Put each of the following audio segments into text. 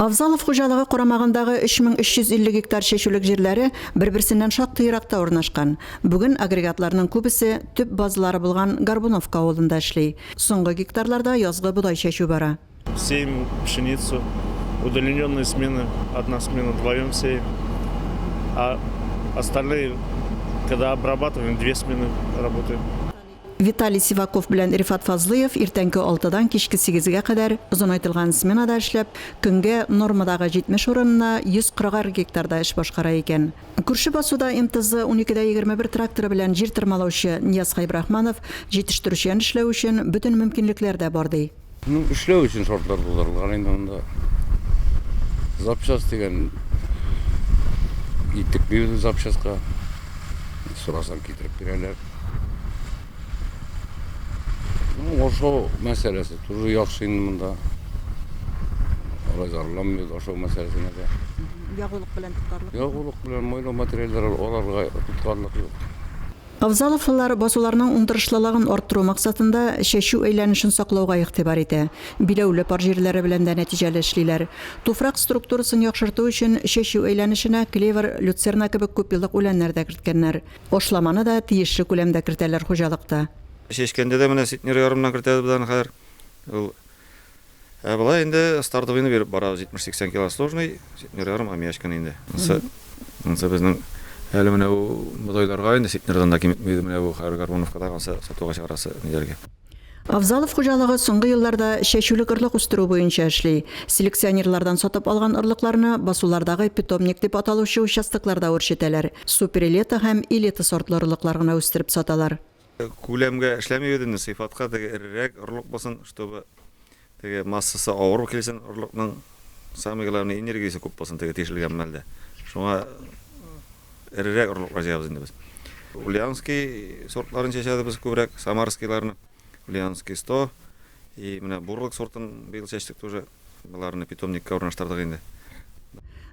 Авзалов хуҗалыгы карамагындагы 3350 гектар шешүлек җирләре бер-берсеннән шактый еракта урнашкан. Бүген агрегатларның күбесе төп базалары булган Горбуновка авылында эшли. Соңгы гектарларда язгы бодай шешү бара. Сеем пшеницу, удаленные смены, одна смена вдвоем сеем, а остальные, когда обрабатываем, 2 смены работаем. Виталий Сиваков белән Рифат Фазлыев иртәнге 6-дан кичке 8-гә кадәр озынайтылган сменада эшләп, көнгә нормадагы 70 урынына 140 гектарда эш башкара икән. Күрше басуда МТЗ 12-21 тракторы белән җир тырмалаучы Нияз Хайбрахманов җитештерүчән эшләү өчен бөтен мөмкинлекләр дә бар ди. Эшләү өчен шартлар булдырылган инде монда. Запчас дигән иттек бирде запчаска. Сорасаң китереп бирәләр. Ошо мәсьәләсе туры яхшы инде монда. Разарланмый ошо мәсьәләсенә дә. Ягулык белән тоткарлык. Ягулык белән майлау материаллар аларга тоткарлык юк. Авзаловлар басуларның уңдырышлылыгын арттыру максатында шешү әйләнешен саклауга игътибар итә. Биләүле пар җирләре белән дә нәтиҗәле эшлиләр. Туфрак структурасын яхшырту өчен шешү әйләнешенә клевер, люцерна кебек күпьеллык үләннәр дә керткәннәр. Ашламаны да тиешле күләмдә кертәләр хуҗалыкта. Шешкәндә дә менә ситнер ярымнан кертәбез будан хәзер. Ул була инде стартовыйны биреп бара 70-80 кило сложный, ситнер ярым амяшкан инде. Монсы безнең әле менә бу бодайларга инде ситнердан да киметмәйде менә бу хәзер Горбуновкада сатуга чыгарасы нидәргә. Авзалов хуҗалыгы соңгы елларда шешүлек орлык үстерү буенча эшли. Селекционерлардан сатып алган орлыкларны басулардагы питомник дип аталучы участокларда үрчетәләр. Суперэлета һәм элита сортлы орлыклар гына үстереп саталар. Күләмгә эшләмәйдә, сыйфатка тегерәк орлык булсын, чтобы теге массасы авыр килсен, орлыкның самый главный энергиясе күп булсын, теге тишелгән мәлдә. Шуңа эрерәк орлык җабыз инде без. Ульяновский сортларын чәчәбез күбрәк, Самарскийларны, Ульяновский 100 и менә бурлык сортын быел чәчтек тоже. Буларны питомникка урнаштырдык инде.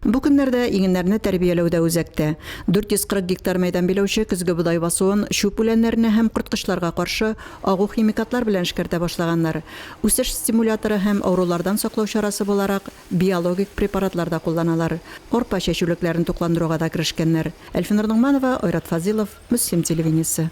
Бу көннәрдә игеннәрне тәрбияләүдә үзәктә. 440 гектар мәйдан биләүче көзге бодай басуын шүп үләннәренә һәм корткычларга каршы агу химикатлар белән эшкәртә башлаганнар. Үсеш стимуляторы һәм авырулардан саклау чарасы буларак биологик препаратлар да кулланалар. Арпа чәчүлекләрен тукландыруга да керешкәннәр. Әлфинур Нугманова, Айрат Фазилов, Муслим телевидениесе.